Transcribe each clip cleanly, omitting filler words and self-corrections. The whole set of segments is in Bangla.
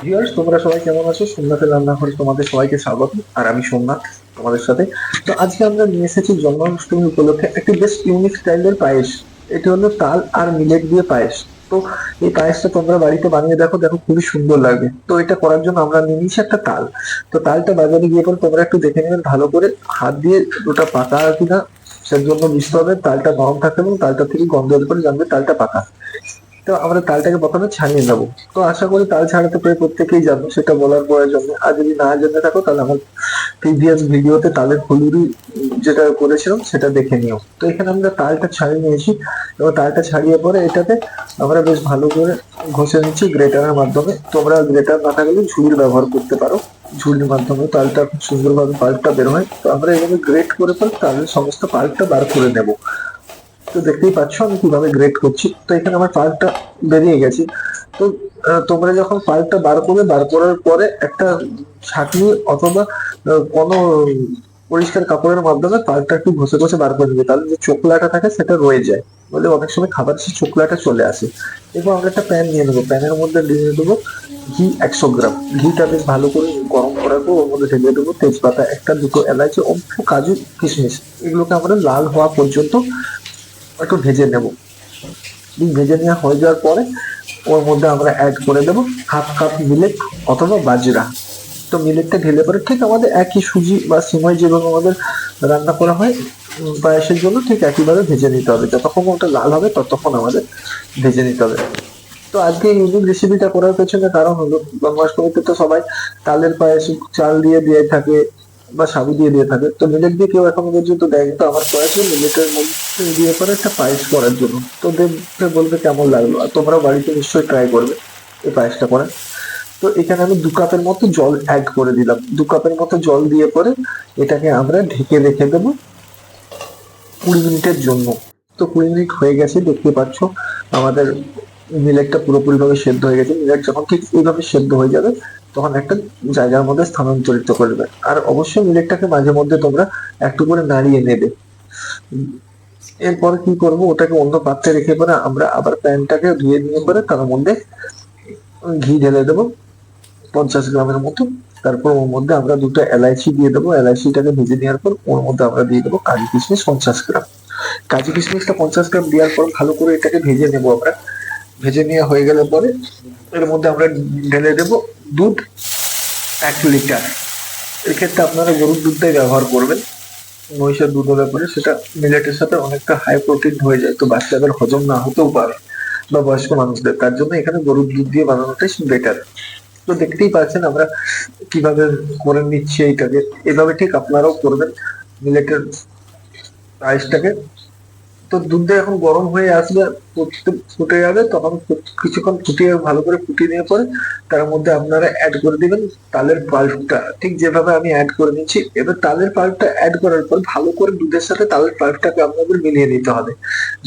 ভিউয়ার্স, তোমরা সবাই কেমন আছো? সোমনাথের রান্নাঘরে তোমাদের সবাইকে স্বাগত। আর আমি সোমনাথ তোমাদের সাথে। তো আজকে আমরা নিয়ে এসেছি জন্মাষ্টমী উপলক্ষে একটি বেশ ইউনিক স্টাইলের পায়েস। এটি হলো তাল আর মিলেট দিয়ে পায়েস। তো এই পায়েসটা তোমরা বাড়িতে বানিয়ে দেখো, দেখো খুবই সুন্দর লাগবে। তো এটা করার জন্য আমরা নিয়ে নিচ্ছি একটা তাল। তো তালটা বাজারে গিয়ে পর তোমরা একটু দেখে নেবেন ভালো করে, হাত দিয়ে ওটা পাকা কিনা সের জন্য বুঝতে হবে। তালটা নরম থাকবে এবং তালটা থেকে গন্ধ এলে পরে জানবে তালটা পাকা। তো আমরা তালটাকে প্রথমে ছাড়িয়ে নেবো। তো আশা করি তাল ছাড়াতে পেরে প্রত্যেকেই জানো, সেটা বলার প্রয়োজন নেই। আর যদি না জেনে থাকো তাহলে আমার প্রিভিয়াস ভিডিওতে তালের ফুলুরি যেটা করেছিলাম সেটা দেখে নিও। তো এখানে আমরা তালটা ছাড়িয়ে নিয়েছি এবং তালটা ছাড়িয়ে পরে এটাকে আমরা বেশ ভালো করে ঘষে নিচ্ছি গ্রেটারের মাধ্যমে। তোমরা গ্রেটার না থাকলে ঝুড়ির ব্যবহার করতে পারো। ঝুড়ির মাধ্যমে তালটা খুব সুন্দরভাবে পাল্পটা বের হয়। তো আমরা এভাবে গ্রেট করে পর তালের সমস্ত পাল্পটা বার করে নেবো। তো দেখতেই পাচ্ছ আমি কিভাবে গ্রেড করছি। তো এখানে আমার পাল্পটা বেরিয়ে গেছে। তো তোমরা যখন পাল্পটা বার করবে, বার করার পরে একটা ছাঁকনি অথবা কোনো পরিষ্কার কাপড়ের মাধ্যমে পাল্পটা একটু ঘষে ঘষে বার করে নেবে, তাহলে যে চোখলাটা থাকে সেটা রয়ে যায়। বলে অনেক সময় খাবার সেই চোখলাটা চলে আসে। এবার আমরা একটা প্যান নিয়ে নেবো, প্যানের মধ্যে দিয়ে দেবো ঘি 100 গ্রাম। ঘিটা বেশ ভালো করে গরম করার পর ওর মধ্যে ঢেলে দেবো তেজপাতা একটা, দুটো এলাচি, অল্প কাজু, কিশমিশ। এগুলোকে আমরা লাল হওয়া পর্যন্ত একটু ভেজে নেব। ভেজে নেওয়া হয়ে যাওয়ার পরে ওর মধ্যে আমরা অ্যাড করে দেবো হাফ কাপ মিলেট অথবা বাজরা। তো মিলেটটা ঢেলে পরে ঠিক আমাদের একই সুজি বা সিমাই যেভাবে আমাদের রান্না করা হয় পায়েসের জন্য ঠিক একইভাবে ভেজে নিতে হবে। যতক্ষণ ওটা লাল হবে ততক্ষণ আমাদের ভেজে নিতে হবে। তো আজকে এই ইউনিক রেসিপিটা করার পেছনে কারণ হলো, জন্মাষ্টমীতে তো সবাই তালের পায়েস চাল দিয়ে দিয়ে থাকে বা সাবু দিয়ে দিয়ে থাকে। তো মিলেট দিয়ে কেউ এখনো পর্যন্ত দেয়নি। তো আমার কয়েছে মিলেটের মধ্যে দিয়ে করে একটা পায়েস করার জন্য। তো দেখে বলবে কেমন লাগলো, আর তোমরা বাড়িতে নিশ্চয়ই ট্রাই করবে এই পায়েসটা করে। তো এখানে আমি 2 কাপের মতো জল অ্যাড করে দিলাম। 2 কাপের মতো জল দিয়ে পরে এটাকে আমরা ঢেকে রেখে দেবো 20 মিনিটের জন্য। তো 20 মিনিট হয়ে গেছে, দেখতে পাচ্ছ আমাদের মিলেটটা পুরোপুরি ভাবে সেদ্ধ হয়ে গেছে। মিলেট যখন ঠিক এইভাবে সেদ্ধ হয়ে যাবে তখন একটা জায়গার মধ্যে স্থানান্তরিত করবে। আর অবশ্যই মিলেটটাকে মাঝে মধ্যে তোমরা একটু করে নাড়িয়ে নেবে। এরপর কি করব, ওটাকে অন্য পাত্রে রেখে পরে আমরা আবার প্যানটাকে ধুয়ে নিয়ে পরে তার মধ্যে ঘি ঢেলে দেবো 50 গ্রামের মতো। তারপর ওর মধ্যে আমরা দুটো এলাইচি দিয়ে দেবো। এলাইচিটাকে ভেজে নেওয়ার পর ওর মধ্যে আমরা দিয়ে দেবো কাজু কিশমিশ 50 গ্রাম। কাজু কিশমিশটা 50 গ্রাম দেওয়ার পর ভালো করে এটাকে ভেজে নেবো আমরা। ভেজে নেওয়া হয়ে গেলে পরে এর মধ্যে আমরা ঢেলে দেবো দুধ 1 লিটার। এক্ষেত্রে আপনারা গরুর দুধটাই ব্যবহার করবেন। মহিষের দুধ হলে পরে সেটা মিলেটের সাথে অনেকটা হাই প্রোটিন হয়ে যায়, তো বাচ্চাদের হজম না হতেও পারে বা বয়স্ক মানুষদের, তার জন্য এখানে গরুর দুধ দিয়ে বানানোটাই বেটার। তো দেখতেই পাচ্ছেন আমরা কিভাবে করে নিচ্ছি এইটাকে। এভাবে ঠিক আপনারাও করবেন মিলেটের রাইসটাকে। তো দুধটা এখন গরম হয়ে আসবে, ফুটে যাবে, তখন কিছুক্ষণ ফুটিয়ে ভালো করে ফুটিয়ে নিয়ে পরে তার মধ্যে আপনারা অ্যাড করে দিবেন তালের পাল্পটা, ঠিক যেভাবে আমি অ্যাড করে নিচ্ছি। এবার তালের পাল্পটা অ্যাড করার পর ভালো করে দুধের সাথে তালের পাল্পটাকে আপনাদের মিলিয়ে নিতে হবে।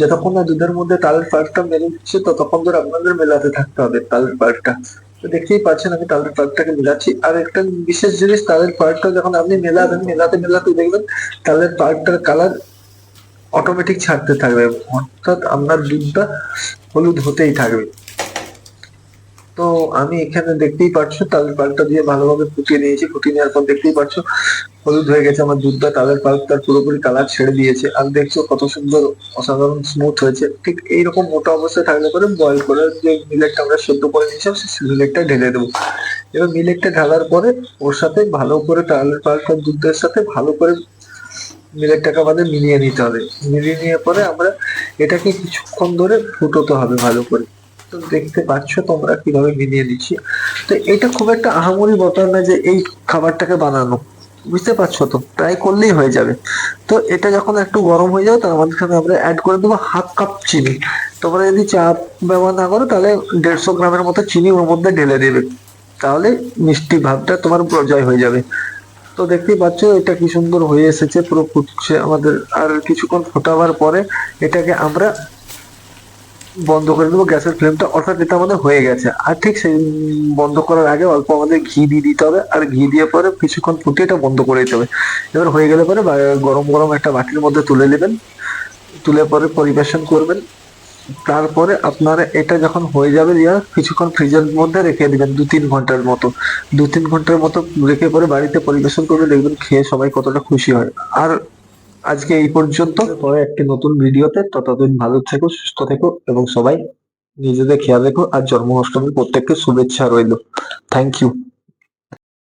যতক্ষণ না দুধের মধ্যে তালের পাল্পটা মেলে দিচ্ছে ততক্ষণ ধরে আপনাদের মেলাতে থাকতে হবে তালের পাল্পটা। তো দেখতেই পাচ্ছেন আমি তালের পাল্পটাকে মিলাচ্ছি। আর একটা বিশেষ জিনিস, তালের পাল্পটা যখন আপনি মেলাবেন, মেলাতে মেলাতে দেখবেন তালের পাল্পটার কালার অটোমেটিক ছাড়তে থাকবে, অর্থাৎ আপনার দুধটা হলুদ হতেই থাকবে। তো আমি এখানে দেখতেই পাচ্ছ তালের পাল্পটা দিয়ে ভালোভাবে ফুটিয়ে নিয়েছি। ফুটিয়ে নেওয়ার পর দেখতেই পাচ্ছ হলুদ হয়ে গেছে আমার দুধটা। তালের পাল্প তার পুরোপুরি কালার ছেড়ে দিয়েছে। আর দেখছো কত সুন্দর অসাধারণ স্মুথ হয়েছে। ঠিক এইরকম মোটা অবস্থায় থাকলে পরে বয়েল করে যে মিলেটটা আমরা সেদ্ধ করে নিয়েছিলাম সেই মিলেটটা ঢেলে দেবো। এবার মিলেটটা ঢালার পরে ওর সাথে ভালো করে তালের পাল্প আর দুধের সাথে ভালো করে মিলেটটাকে আমাদের মিলিয়ে নিতে হবে। মিলিয়ে নিয়ে পরে আমরা এটাকে কিছুক্ষণ ধরে ফুটোতে হবে ভালো করে। তো দেখতে পাচ্ছ তোমরা কিভাবে মিলিয়ে দিচ্ছি। তো এটা খুব একটা আহামরি ব্যাপার না যে এই খাবারটাকে বানানো, বুঝতে পারছো? তো ট্রাই করলেই হয়ে যাবে। তো এটা যখন একটু গরম হয়ে যাবে তার মাঝখানে আমরা অ্যাড করে দেবো হাফ কাপ চিনি। তোমরা যদি চা ব্যবহার না করো তাহলে 150 গ্রামের মতো চিনি ওর মধ্যে ঢেলে দেবে, তাহলে মিষ্টি ভাবটা তোমার জয় হয়ে যাবে। তো দেখতেই পাচ্ছ এটা কি সুন্দর হয়ে এসেছে, পুরো ফুটছে আমাদের। আর কিছুক্ষণ ফোটাবার পরে এটাকে আমরা বন্ধ করে দেবো গ্যাসের ফ্লেমটা, অর্থাৎ এটা আমাদের হয়ে গেছে। আর ঠিক সেই বন্ধ করার আগে অল্প আমাদের ঘি দিয়ে দিতে হবে। আর ঘি দিয়ে পরে কিছুক্ষণ ফুটিয়ে এটা বন্ধ করে দিতে হবে। এবার হয়ে গেলে পরে গরম গরম একটা বাটির মধ্যে তুলে নেবেন, তুলে পরে পরিবেশন করবেন। তারপরে আপনারা এটা যখন হয়ে যাবে রিয়া, কিছুক্ষণ ফ্রিজের মধ্যে রেখে দিবেন 2-3 ঘন্টার মতো। 2-3 ঘন্টার মতো রেখে পরে বাড়িতে পরিবেশন করবে, দেখবেন খেয়ে সবাই কতটা খুশি হয়। আর আজকে এই পর্যন্ত, পরে একটি নতুন ভিডিওতে, ততদিন ভালো থেকো, সুস্থ থেকো এবং সবাই নিজেদের খেয়াল রেখো। আর জন্মাষ্টমীর প্রত্যেককে শুভেচ্ছা রইলো। Thank you.